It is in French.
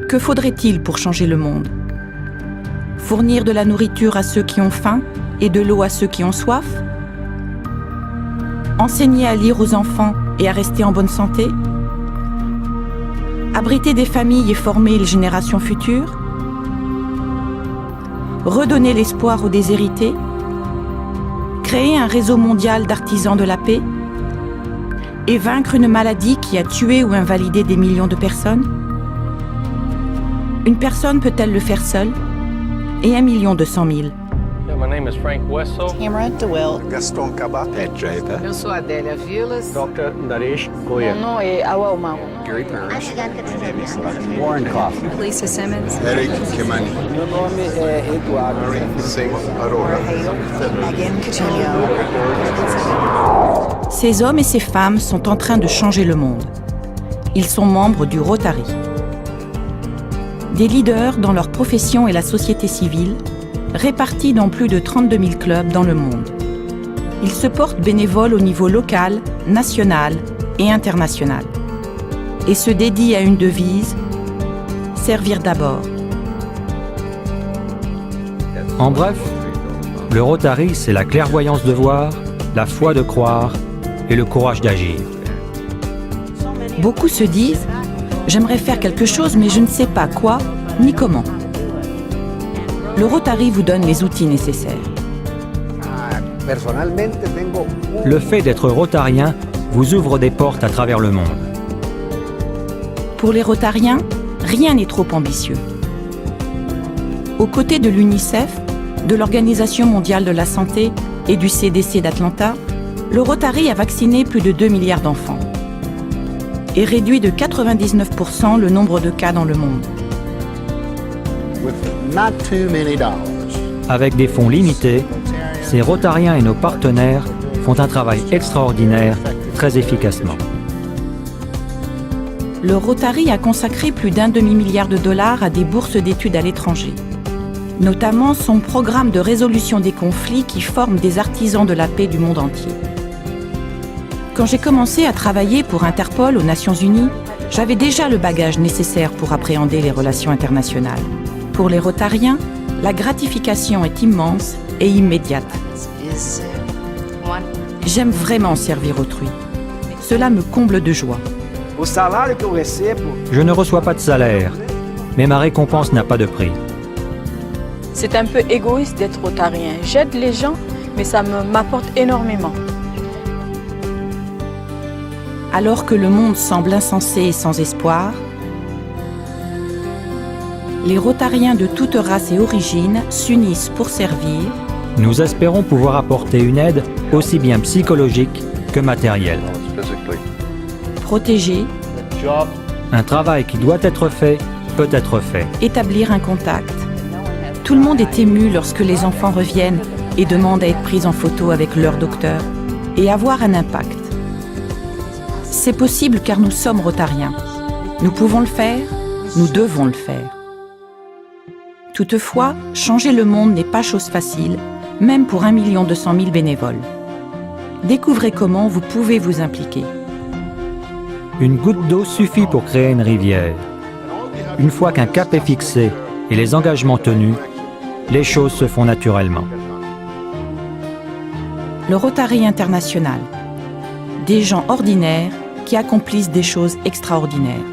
Que faudrait-il pour changer le monde? Fournir de la nourriture à ceux qui ont faim et de l'eau à ceux qui ont soif? Enseigner à lire aux enfants et à rester en bonne santé? Abriter des familles et former les générations futures? Redonner l'espoir aux déshérités? Créer un réseau mondial d'artisans de la paix? Et vaincre une maladie qui a tué ou invalidé des millions de personnes? Une personne peut-elle le faire seule? Et 1,2 million? My name is Frank Wessel. Tamara DeWitt. Gaston Cabot. Ed Draper. Eu sou Adélia Vilas. Dr. Naresh Goyal. Meu nome é Awal Mau. Gary Parrish. Warren Coffey. Lisa Simmons. Eric Kimani. Meu nome é Eduardo. Singh Arora. Megan Coutinho. Ces hommes et ces femmes sont en train de changer le monde. Ils sont membres du Rotary. Des leaders dans leur profession et la société civile, répartis dans plus de 32 000 clubs dans le monde. Ils se portent bénévoles au niveau local, national et international. Et se dédient à une devise, servir d'abord. En bref, le Rotary, c'est la clairvoyance de voir, la foi de croire et le courage d'agir. Beaucoup se disent « J'aimerais faire quelque chose, mais je ne sais pas quoi ni comment ». Le Rotary vous donne les outils nécessaires. Le fait d'être rotarien vous ouvre des portes à travers le monde. Pour les Rotariens, rien n'est trop ambitieux. Aux côtés de l'UNICEF, de l'Organisation mondiale de la santé et du CDC d'Atlanta, le Rotary a vacciné plus de 2 milliards d'enfants et réduit de 99% le nombre de cas dans le monde. Avec des fonds limités, ces Rotariens et nos partenaires font un travail extraordinaire, très efficacement. Le Rotary a consacré plus d'1 demi-milliard de dollars à des bourses d'études à l'étranger, notamment son programme de résolution des conflits qui forme des artisans de la paix du monde entier. Quand j'ai commencé à travailler pour Interpol aux Nations Unies, j'avais déjà le bagage nécessaire pour appréhender les relations internationales. Pour les Rotariens, la gratification est immense et immédiate. J'aime vraiment servir autrui. Cela me comble de joie. Je ne reçois pas de salaire, mais ma récompense n'a pas de prix. C'est un peu égoïste d'être rotarien. J'aide les gens, mais ça m'apporte énormément. Alors que le monde semble insensé et sans espoir, les Rotariens de toutes races et origines s'unissent pour servir. Nous espérons pouvoir apporter une aide aussi bien psychologique que matérielle. Protéger, Un travail qui doit être fait peut être fait. établir un contact. Tout le monde est ému lorsque les enfants reviennent et demandent à être pris en photo avec leur docteur et avoir un impact. C'est possible car nous sommes Rotariens. Nous pouvons le faire, nous devons le faire. Toutefois, changer le monde n'est pas chose facile, même pour 1,2 million bénévoles. Découvrez comment vous pouvez vous impliquer. Une goutte d'eau suffit pour créer une rivière. Une fois qu'un cap est fixé et les engagements tenus, les choses se font naturellement. Le Rotary international. Des gens ordinaires qui accomplissent des choses extraordinaires.